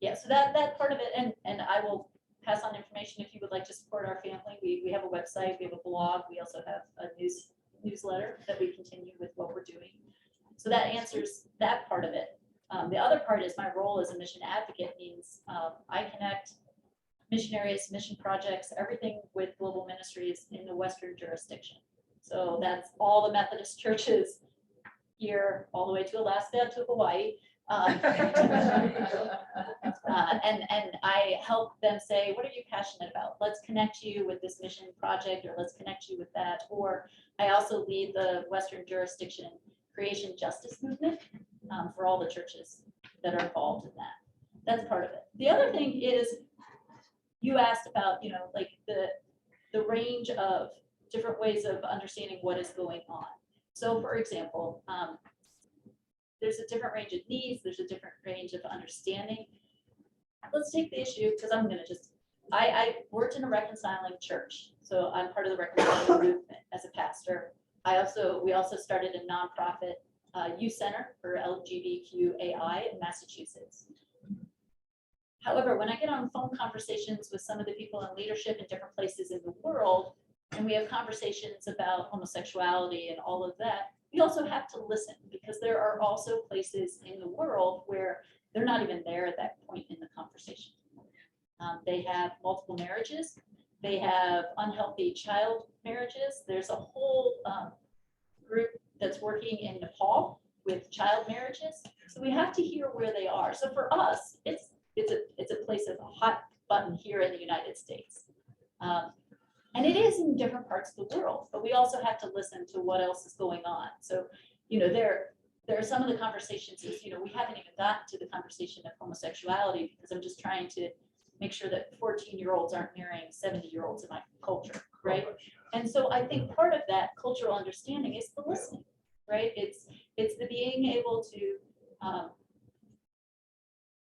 Yeah, so that part of it, and I will pass on information if you would like to support our family. We have a website, we have a blog, we also have a newsletter that we continue with what we're doing. So that answers that part of it. The other part is my role as a mission advocate means I connect missionaries, mission projects, everything with global ministries in the Western jurisdiction. So that's all the Methodist churches here, all the way to Alaska, to Hawaii. And I help them say, what are you passionate about? Let's connect you with this mission project, or let's connect you with that. Or I also lead the Western jurisdiction creation justice movement for all the churches that are involved in that. That's part of it. The other thing is, you asked about, you know, like the range of different ways of understanding what is going on. So for example, there's a different range of needs, there's a different range of understanding. Let's take the issue, because I'm gonna just, I worked in a reconciling church, so I'm part of the reconciling movement as a pastor. We also started a nonprofit youth center for LGBTQAI in Massachusetts. However, when I get on phone conversations with some of the people in leadership in different places in the world, and we have conversations about homosexuality and all of that, we also have to listen, because there are also places in the world where they're not even there at that point in the conversation. They have multiple marriages. They have unhealthy child marriages. There's a whole group that's working in Nepal with child marriages. So we have to hear where they are. So for us, it's a place of a hot button here in the United States. And it is in different parts of the world, but we also have to listen to what else is going on. So, you know, there are some of the conversations is, you know, we haven't even gotten to the conversation of homosexuality, because I'm just trying to make sure that 14-year-olds aren't marrying 70-year-olds in my culture, right? And so I think part of that cultural understanding is the listening, right? It's the being able to,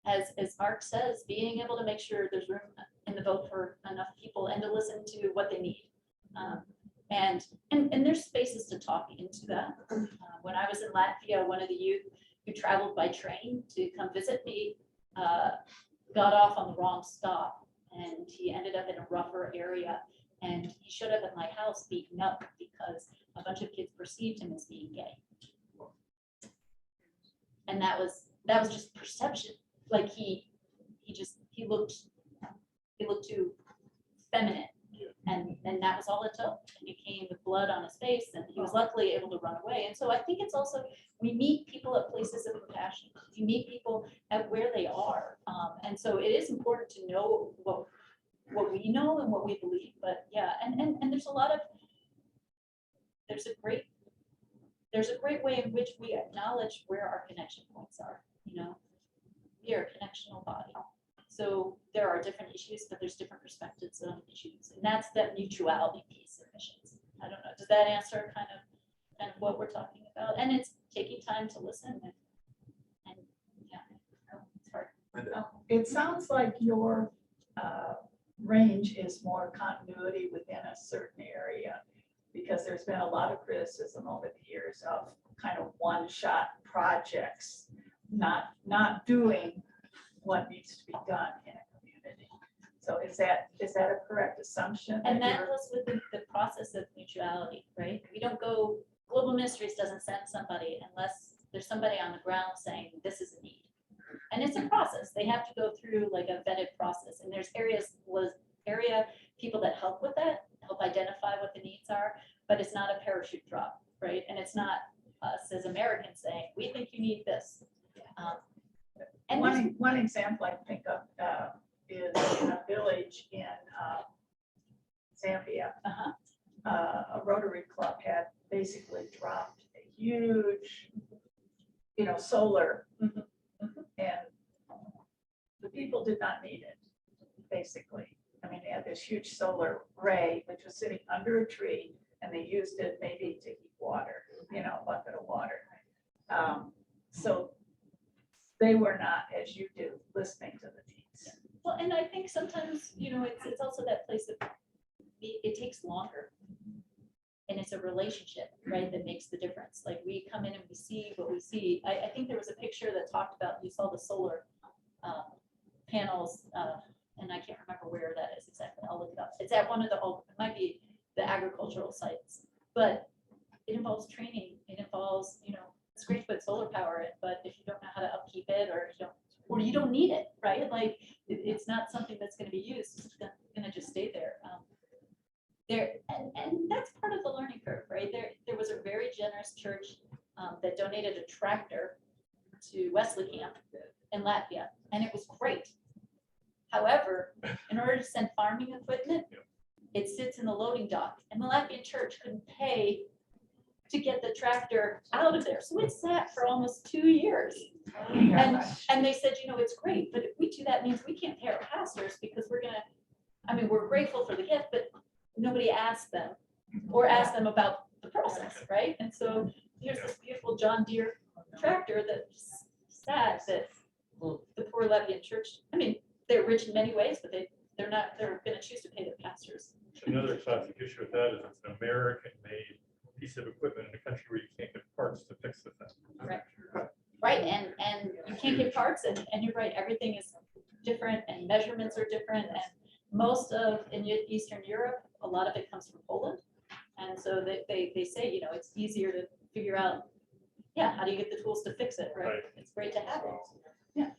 as Mark says, being able to make sure there's room in the boat for enough people and to listen to what they need. And there's spaces to talk into that. When I was in Latvia, one of the youth who traveled by train to come visit me got off on the wrong stop, and he ended up in a rougher area. And he showed up at my house beaten up because a bunch of kids perceived him as being gay. And that was just perception. Like he looked too feminine. And that was all it took. And he came with blood on his face, and he was luckily able to run away. And so I think it's also, we meet people at places of compassion. You meet people at where they are. And so it is important to know what we know and what we believe. But yeah, and there's a great way in which we acknowledge where our connection points are. You know, we are a connectional body. So there are different issues, but there's different perspectives on issues. And that's that mutuality piece of missions. I don't know, does that answer kind of what we're talking about? And it's taking time to listen and yeah, it's hard. It sounds like your range is more continuity within a certain area, because there's been a lot of criticism over the years of kind of one-shot projects, not doing what needs to be done in a community. So is that a correct assumption? And that goes with the process of mutuality, right? We don't go, Global Ministries doesn't send somebody unless there's somebody on the ground saying this is a need. And it's a process. They have to go through like a vetted process. And there's area people that help with that, help identify what the needs are, but it's not a parachute drop, right? And it's not us as Americans saying, we think you need this. And one example I think of is in a village in Zambia. A Rotary Club had basically dropped a huge, solar, and the people did not need it, basically. I mean, they had this huge solar array, which was sitting under a tree, and they used it maybe to heat water, a bucket of water. So they were not, as you do, listening to the needs. well, and I think sometimes, it's also that place of it takes longer. And it's a relationship, right, that makes the difference. Like we come in and we see what we see. I think there was a picture that talked about, you saw the solar panels, and I can't remember where that is exactly. I'll look it up. It's at one of it might be the agricultural sites, but it involves training. It involves, it's great to put solar power in, but if you don't know how to upkeep it, or you don't need it, right? Like it's not something that's going to be used. It's going to just stay there. And that's part of the learning curve, right? There was a very generous church that donated a tractor to Wesley Camp in Latvia, and it was great. However, in order to send farming equipment, it sits in the loading dock, and the Latvian church couldn't pay to get the tractor out of there. So it sat for almost 2 years. And they said, it's great, but if we do that, means we can't pay our pastors because we're grateful for the gift, but nobody asked them or asked them about the process, right? And so here's this beautiful John Deere tractor that sat that the poor Latvian church, they're rich in many ways, but they're going to choose to pay their pastors. Another classic issue with that is it's an American-made piece of equipment in a country where you can't get parts to fix the thing. Right, and you can't get parts, and you're right, everything is different, and measurements are different, and most of in Eastern Europe, a lot of it comes from Poland, and so they say, it's easier to figure out, how do you get the tools to fix it, right? It's great to have it. Yeah.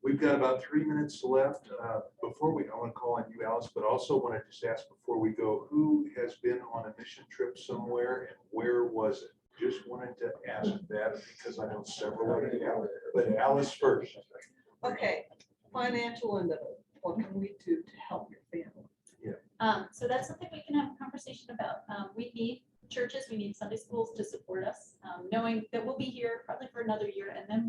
We've got about 3 minutes left. I want to call on you, Alice, but also want to just ask before we go, who has been on a mission trip somewhere and where was it? Just wanted to ask that because I know several of you, but Alice first. Okay, financial endeavor. What can we do to help your family? So that's something we can have a conversation about. We need churches, we need Sunday schools to support us, knowing that we'll be here probably for another year, and then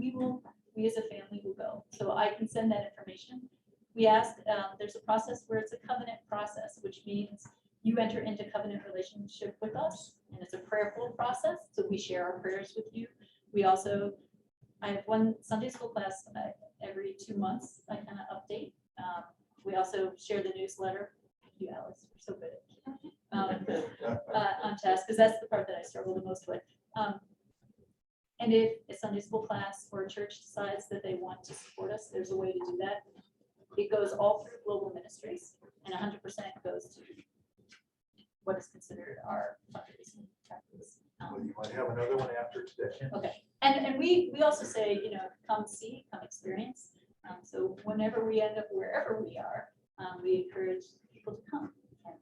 we as a family will go. So I can send that information. We ask, there's a process where it's a covenant process, which means you enter into covenant relationship with us, and it's a prayerful process. So we share our prayers with you. I have one Sunday school class every 2 months. I kind of update. We also share the newsletter. Thank you, Alice. You're so good at on task, because that's the part that I struggle the most with. And if a Sunday school class or a church decides that they want to support us, there's a way to do that. It goes all through Global Ministries, and 100% goes to what is considered our fundraising practice. Well, you might have another one after today. Okay, and we also say, come see, come experience. So whenever we end up wherever we are, we encourage people to come, and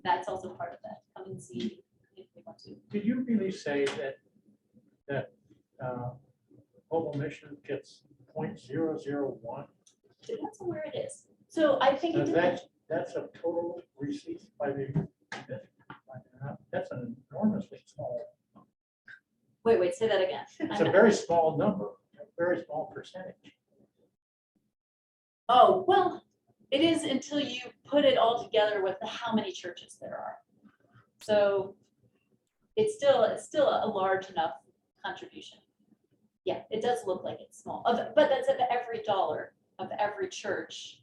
that's also part of that. Come and see if they want to. Did you really say that Global Mission gets 0.001? Depends on where it is. So I think it depends. That's a total receipt by the, that's an enormously small, Wait, say that again. it's a very small number, a very small percentage. Oh, well, it is until you put it all together with how many churches there are. So it's still a large enough contribution. Yeah, it does look like it's small, but that's of every dollar of every church.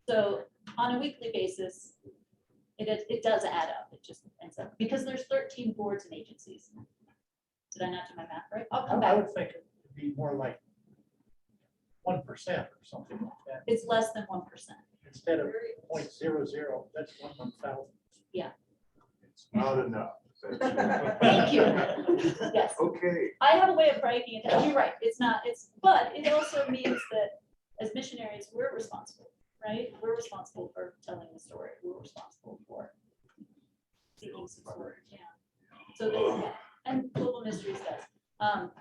So on a weekly basis, it does add up. It just ends up, because there's 13 boards and agencies. Did I not do my math right? I'll come I back. would think it would be more like 1% or something like that. It's less than 1%. Instead of 0.00, that's 1/1000. It's not enough. Thank you. Yes. Okay, I have a way of breaking it down. You're right. It's not, but it also means that as missionaries, we're responsible, right? We're responsible for telling the story. We're responsible for seeking support. Yeah. So, and Global Mysteries does. I'll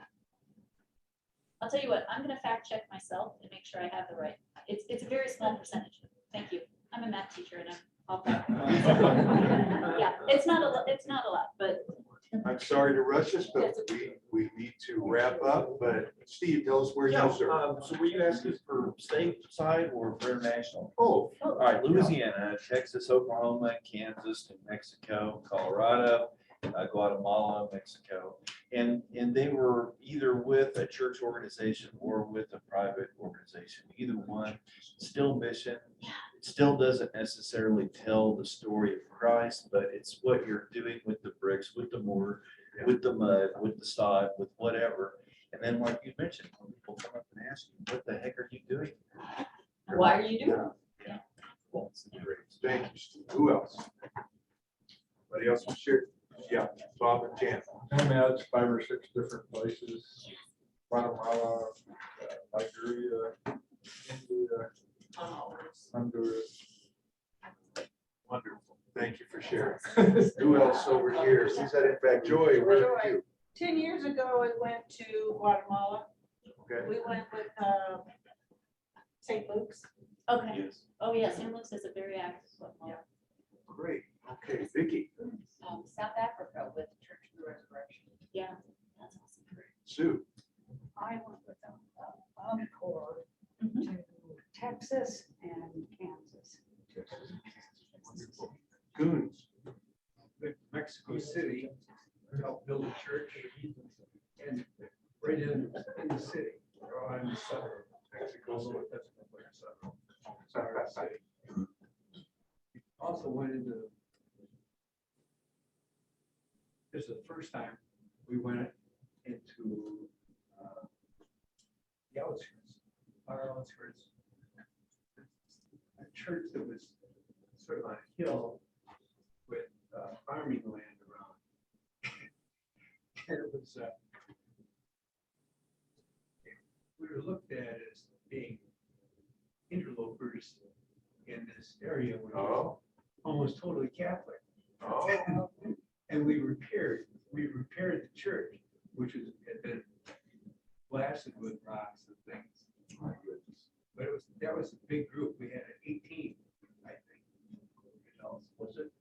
tell you what, I'm going to fact check myself and make sure I have the right. It's a very small percentage. Thank you. I'm a math teacher and yeah, it's not a lot, but I'm sorry to rush us, but we need to wrap up, but Steve, tell us where you are, sir. So were you asking for stateside or for international? Oh, All right, Louisiana, Texas, Oklahoma, Kansas, New Mexico, Colorado, Guatemala, Mexico. And they were either with a church organization or with a private organization, either one. Still mission, it still doesn't necessarily tell the story of Christ, but it's what you're doing with the bricks, with the mortar, with the mud, with the sod, with whatever. And then like you mentioned, when people come up and ask you, what the heck are you doing? why are you doing it? yeah. Well, great. Thank you, Steve. Who else? Anybody else want to share? Yeah, Bob and Jan. Nomads, 5 or 6 different places. Guatemala, Liberia, India, Honduras. Wonderful. Thank you for sharing. Who else over here? Who's that? In fact, Joy, where are you? 10 years ago, I went to Guatemala. Okay. We went with St. Luke's. Okay. Yes. Oh, yeah, St. Luke's is a very active one. Great. Okay, Vicky. South Africa with Church of the Resurrection. Yeah, that's awesome. Sue. I went with Encore Mhm. to Texas and Kansas. Wonderful. Coons. Mexico City, helped build a church and right in the city, or on the suburb. Mexico City, that's like a suburb. City. Also went into, this is the first time we went into the outskirts, our outskirts. A church that was sort of on a hill with farming land around. And it was, we were looked at as being interlopers in this area, which was almost totally Catholic. Oh. And we repaired the church, which had been blasted with rocks and things. My goodness. But that was a big group. We had 18, I think. Was it?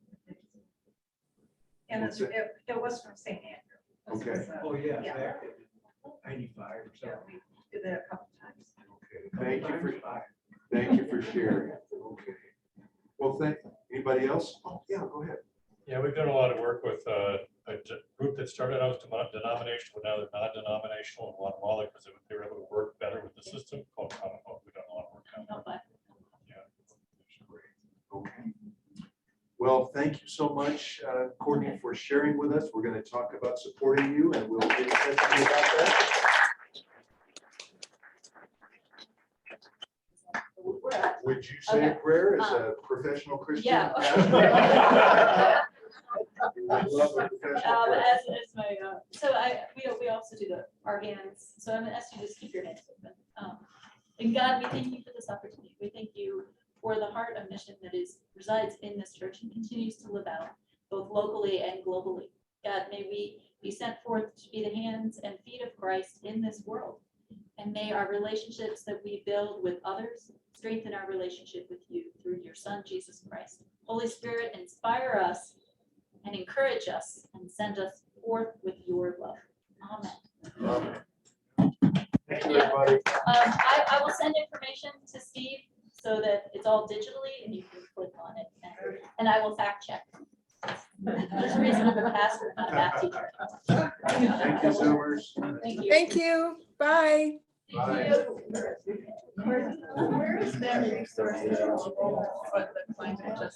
And it was from St. Andrew. Okay. Oh, yeah, Yeah. back in 95 or Yeah, something. we did that a couple times. Okay. Thank you for sharing. Okay. Well, anybody else? Oh, yeah, go ahead. Yeah, we've done a lot of work with a group that started out denominational, but now they're non-denominational in Guatemala because they were able to work better with the system called Common Hope. We've done a lot of work on that. Oh, but Okay. Well, thank you so much, Courtney, for sharing with us. We're going to talk about supporting you, and we'll get in touch with you about that. we're up. Would you say a Okay. prayer as a professional Christian? Yeah. love the professional press. as my, so we also do our hands, so I'm gonna ask you to just keep your hands open. And God, we thank you for this opportunity. We thank you for the heart of mission that resides in this church and continues to live out both locally and globally. God, may we be sent forth to be the hands and feet of Christ in this world. And may our relationships that we build with others strengthen our relationship with you through your Son, Jesus Christ. Holy Spirit, inspire us and encourage us and send us forth with your love. Amen. Thank you, everybody. I will send information to Steve so that it's all digitally and you can click on it. And I will fact check. There's a reason I'm a pastor, not a math teacher. Thank you, Zoomers. Thank you. Thank you. Bye. Bye. Where is that resource? For the climate justice?